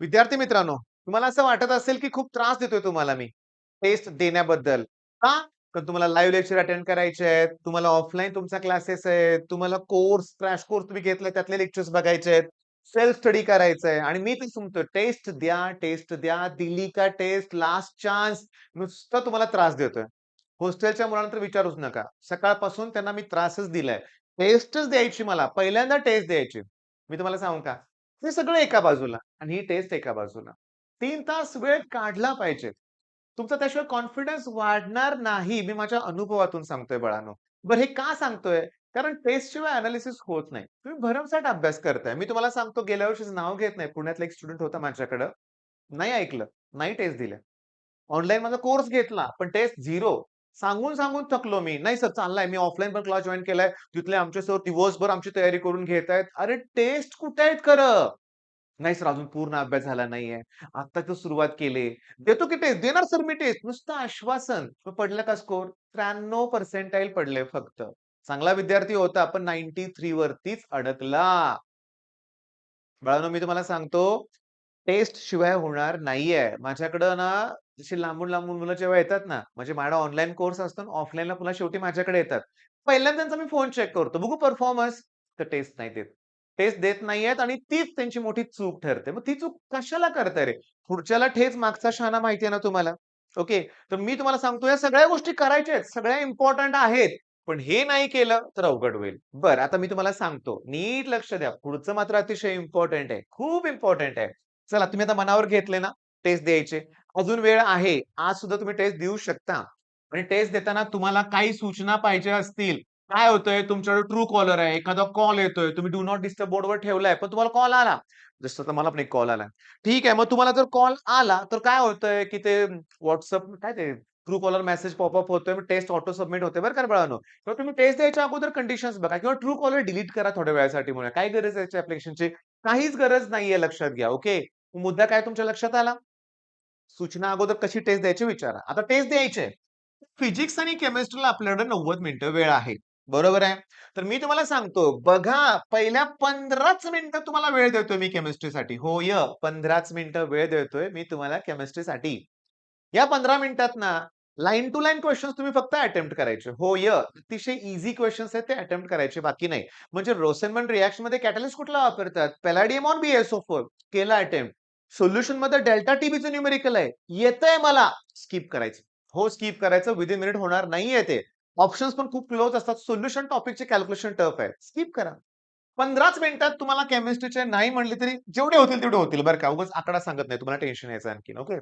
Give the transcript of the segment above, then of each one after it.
विद्यार्थी मित्रांनो, तुम्हाला असं वाटत असेल की खूप त्रास देतोय तुम्हाला मी, टेस्ट देण्याबद्दल. का? तर तुम्हाला लाईव्ह लेक्चर अटेंड करायचे आहेत, तुम्हाला ऑफलाईन तुमचा क्लासेस आहेत, तुम्हाला क्रॅश कोर्स तुम्ही घेतलाय त्यातले लेक्चर्स बघायचे आहेत, सेल्फ स्टडी करायचा आहे आणि मी तेच म्हणतोय टेस्ट द्या. दिली का टेस्ट? Last chance. नुसतं तुम्हाला त्रास देतोय. हॉस्टेलच्या मुलांना तर विचारूच नका. सकाळपासून त्यांना मी त्रासच दिलाय. टेस्टच द्यायची मला. पहिल्यांदा टेस्ट द्यायची. मी तुम्हाला सांगू का? हे सगळं एका बाजूला आणि ही टेस्ट एका बाजूला. 3 तास वेळ काढला पाहिजे. तुमचा त्याशिवाय कॉन्फिडन्स वाढणार नाही. मी माझ्या अनुभवातून सांगतोय बाळांनो. बरं हे का सांगतोय? कारण टेस्ट शिवाय एनालिसिस होत नाही. तुम्ही भरमसाठ अभ्यास करताय. मी तुम्हाला सांगतो गेल्या वर्षीच नाव घेत नाही. पुण्यातला एक स्टुडंट होता माझ्याकडं. नाही ऐकलं, नाही टेस्ट दिल्या. ऑनलाईन माझा कोर्स घेतला, पण टेस्ट 0. सांगून थकलो मी. नाही सर चाललाय. मी ऑफलाईन पण क्लास जॉइन केलाय. तिथले आमचे सर दिवसभर आमची तयारी करून घेतायत. अरे टेस्ट कुठे आहेत खरं? नाही सर अजून पूर्ण अभ्यास झाला नाहीये. आता तर सुरुवात केली. देतो की टेस्ट, देणार सर मी टेस्ट. नुसतं आश्वासन. मग पडला का स्कोर? 93 पर्सेंटाइल पडले फक्त. चांगला विद्यार्थी होता, पण 93 वरतीच अडकला. बाळांनो मी तुम्हाला सांगतो, टेस्ट शिवाय होणार नाहीये. माझ्याकडं ना, जशी लांबून-लांबून मुलं जेव्हा येतात ना, म्हणजे माझा ऑनलाईन कोर्स असतो ना, ऑफलाईनला पुन्हा शेवटी माझ्याकडे येतात. पहिल्यांदा त्यांचा मी फोन चेक करतो. बघू परफॉर्मन्स. तर टेस्ट नाही देत. टेस्ट देत नाहीयेत आणि तीच त्यांची मोठी चूक ठरते. मग ती चूक कशाला करताय रे? पुढच्याला ठेच, मागचा शहाणा माहिती आहे ना तुम्हाला. ओके. तर मी तुम्हाला सांगतो या सगळ्या गोष्टी करायच्या आहेत. सगळ्या इम्पोर्टंट आहेत. पण हे नाही केलं तर अवघड होईल. बरं आता मी तुम्हाला सांगतो. नीट लक्ष द्या. पुढचं मात्र अतिशय इम्पोर्टंट आहे. खूप इम्पोर्टंट आहे. चला तुम्ही आता मनावर घेतले ना टेस्ट द्यायचे. अजून वेळ आहे. आज सुद्धा तुम्ही टेस्ट देऊ शकता. आणि टेस्ट देताना तुम्हाला काही सूचना पाहिजे असतील. काय होतंय तुमच्याकडे ट्रू कॉलर आहे. एखादा कॉल येतोय. तुम्ही डू नॉट डिस्टर्ब बोर्डवर ठेवलाय. पण तुम्हाला कॉल आला. जसं तर मला पण एक कॉल आला. ठीक आहे. मग तुम्हाला जर कॉल आला तर काय होतंय की ते WhatsApp काय ते ट्रू कॉलर मेसेज पॉपअप होतोय. मग टेस्ट ऑटो सबमिट होते बरं का बाळांनो. तर तुम्ही टेस्ट द्यायच्या अगोदर कंडिशन्स बघा किंवा ट्रू कॉलर डिलीट करा थोड्या वेळासाठी म्हणूया. काय गरज आहे त्याच्या ॲप्लिकेशनची? काहीच गरज नाहीये लक्षात घ्या. ओके. मुद्दा काय तुमच्या लक्षात आला? सूचना अगोदर कशी टेस्ट द्यायची विचारा. आता टेस्ट द्यायची फिजिक्स आणि केमिस्ट्रीला आपल्याकडे 90 मिनिटं वेळ आहे. बरोबर आहे. तर मी तुम्हाला सांगतो, बघा पहिल्या 15च मिनिटं तुम्हाला वेळ देतोय मी केमिस्ट्रीसाठी. होय, 15च मिनिटं वेळ देतोय मी तुम्हाला केमिस्ट्रीसाठी. या 15 मिनिटात ना लाईन टू लाईन क्वेशन्स तुम्ही फक्त अटेम्प्ट करायचे. होय, अतिशय ईझी क्वेशन्स आहेत ते अटेम्प्ट करायचे बाकी नाही. म्हणजे रोसेनमन रिएक्शनमध्ये कॅटलिस्ट कुठला वापरतात? पॅलाडियम ऑन BaSO4 केला अटेम्प्ट. सोल्युशनमध्ये डेल्टा टीबीचं न्यूमेरिकल आहे. येतंय मला. स्किप करायचं. हो, स्किप करायचं. विथिन मिनिट होणार नाहीये ते. ऑप्शन्स पण खूप क्लोज असतात. सोल्युशन टॉपिकचे कॅल्क्युलेशन टफ आहे. स्किप करा. 15च मिनिटात तुम्हाला केमिस्ट्रीचे नाही म्हणले तरी जेवढे होतील तेवढे होतील बरं का. उगाच आकडा सांगत नाही. तुम्हाला टेन्शन यायचं आणखीन. ओके.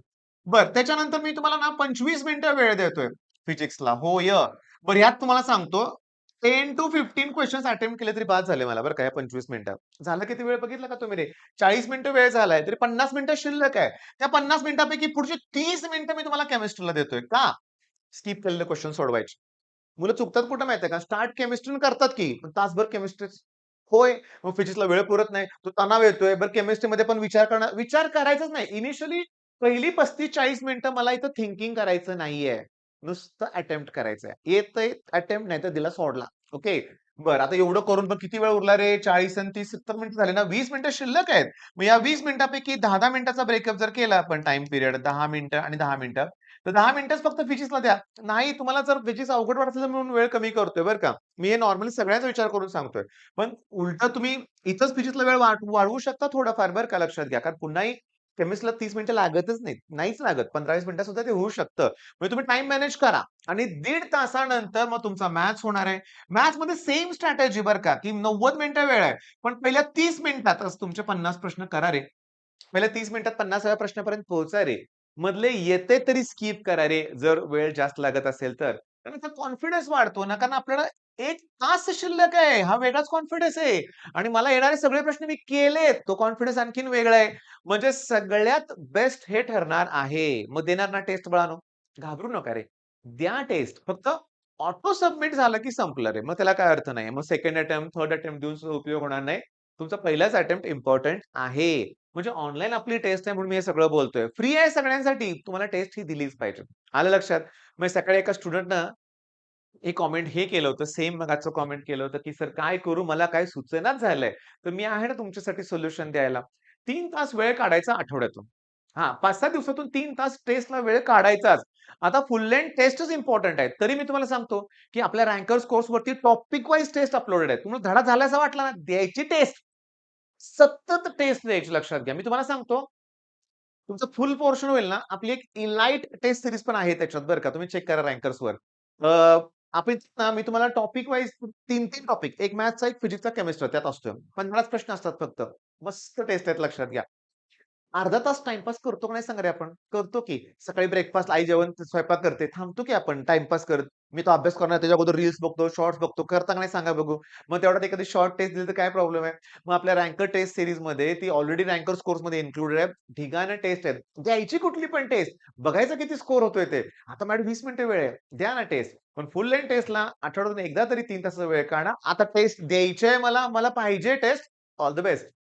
बरं त्याच्यानंतर मी तुम्हाला ना 25 मिनिटं वेळ देतोय फिजिक्सला. होय. बरं ह्यात तुम्हाला सांगतो 10 टू 15 क्वेशन्स अटेम्प्ट केले तरी बाद झाले मला बरं का या 25 मिनिटात. झाला किती वेळ बघितला का तुम्ही रे? 40 मिनिटं वेळ झालाय तरी 50 मिनिटं शिल्लक आहे. त्या 50 मिनिटांपैकी पुढची 30 मिनिटं मी तुम्हाला केमिस्ट्रीला देतोय. का? स्किप केलेले क्वेशन सोडवायचे. मुलं चुकतात कुठं माहितीये का? स्टार्ट केमिस्ट्रीने करतात की, पण तासभर केमिस्ट्री होय. मग फिजिक्सला वेळ पुरत नाही. तो तणाव येतोय. बरं केमिस्ट्रीमध्ये पण विचार करायचाच नाही. इनिशियली पहिली 35-40 मिनिटं मला इथं थिंकिंग करायचं नाहीये. नुसतं अटेम्प्ट करायचंय. येतंय अटेम्प्ट नाही तर दिला सोडला. ओके. बरं आता एवढं करून पण किती वेळ उरला रे? 40 आणि 30 70 मिनिटं झाले ना. 20 मिनिटं शिल्लक आहेत. मग या 20 मिनिटांपैकी 10-10 मिनिटाचा ब्रेकअप जर केला आपण टाईम पिरियड 10 मिनिटं आणि 10 मिनिटं, तर 10 मिनिटंच फक्त फिजिक्सला द्या. नाही तुम्हाला जर फिजिक्स अवघड वाटत असेल तर म्हणून वेळ कमी करतोय बरं का. मी हे नॉर्मली सगळ्यांचा विचार करून सांगतोय. पण उलटं तुम्ही इथंच फिजिक्सला वेळ वाढवू शकता थोडाफार बरं का लक्षात घ्या. कारण पुन्हाही केमिस्ट्रीला 30 मिनिटं लागतच नाहीत. नाहीच लागत. 15-20 मिनिटात सुद्धा ते होऊ शकतं. म्हणजे तुम्ही टाईम मॅनेज करा आणि दीड तासानंतर मग तुमचा मॅथ्स होणार आहे. मॅथ्समध्ये सेम स्ट्रॅटेजी बरं का, की 90 मिनिटं वेळ आहे. पण पहिल्या 30 मिनिटातच तुमचे 50 प्रश्न करा रे. पहिल्या 30 मिनिटात 50व्या प्रश्नापर्यंत पोहोचा रे. मधले येते तरी स्किप करा रे, जर वेळ जास्त लागत असेल तर. कारण त्याचा कॉन्फिडन्स वाढतो ना, कारण आपल्याला 1 तास शिल्लक आहे. हा वेगळाच कॉन्फिडन्स आहे. आणि मला येणारे सगळे प्रश्न मी केलेत. तो कॉन्फिडन्स आणखीन वेगळा आहे. म्हणजे सगळ्यात बेस्ट हे ठरणार आहे. मग देणार ना टेस्ट बाळांनो? घाबरू नका रे. द्या टेस्ट. फक्त ऑटो सबमिट झालं की संपलं रे. मग त्याला काय अर्थ नाही. मग सेकंड अटेम्प्ट, थर्ड अटेम्प्ट देऊन सुद्धा उपयोग होणार नाही. तुमचा पहिलाच अटेम्प्ट इम्पोर्टंट आहे. म्हणजे ऑनलाईन आपली टेस्ट आहे म्हणून मी हे सगळं बोलतोय. फ्री आहे सगळ्यांसाठी. तुम्हाला टेस्ट ही दिलीच पाहिजे. आलं लक्षात? मग सकाळी एका स्टुडंटनं एक कॉमेंट हे केलं होतं, सेम मगाचं कॉमेंट केलं होतं, की "सर काय करू? मला काही सुचेनाच झालंय." तर मी आहे ना तुमच्यासाठी सोल्युशन द्यायला. 3 तास वेळ काढायचा आठवड्यातून. हां, 5-6 दिवसातून 3 तास टेस्टला वेळ काढायचाच. आता फुल लेंग्थ टेस्टच इम्पोर्टंट आहे. तरी मी तुम्हाला सांगतो, की आपल्या रँकर्स कोर्सवरती टॉपिक वाईज टेस्ट अपलोडेड आहेत. तुम्हाला धडा झालासा वाटला ना, द्यायची टेस्ट. सतत टेस्ट द्यायची लक्षात घ्या. मी तुम्हाला सांगतो, तुमचं फुल पोर्शन होईल ना, आपली एक इलाइट टेस्ट सीरीज पण आहे त्याच्यात बरं का. तुम्ही चेक करा रँकर्सवर. आपण ना मी तुम्हाला टॉपिक वाईज 3-3 टॉपिक, एक मॅथ्सचा, एक फिजिक्सचा, केमिस्ट्री त्यात असतो. 15च प्रश्न असतात फक्त. मस्त टेस्ट आहेत लक्षात घ्या. अर्धा तास टाईमपास करतो का नाही सांगा रे आपण? करतो की. सकाळी ब्रेकफास्ट आई जेवण स्वयंपाक करते. थांबतो की आपण टाईमपास करत. मी तो अभ्यास करणार त्याच्या अगोदर रील्स बघतो, शॉर्ट्स बघतो. करता का नाही सांगा बघू? मग तेवढ्यात एखादी शॉर्ट टेस्ट दिली तर काय प्रॉब्लेम आहे? मग आपल्या रँकर टेस्ट सीरीजमध्ये ती ऑलरेडी रँकर्स कोर्समध्ये इन्क्लुडेड आहे. ढिगानं टेस्ट आहेत. द्यायची कुठली पण टेस्ट. बघायचं किती स्कोर होतोय ते. आता मॅडम 20 मिनिटं वेळ आहे. द्या ना टेस्ट. पण फुल लेंग्थ टेस्टला आठवड्यातून एकदा तरी 3 तासाचा वेळ काढा. आता टेस्ट द्यायची आहे मला, मला पाहिजे टेस्ट. All the best.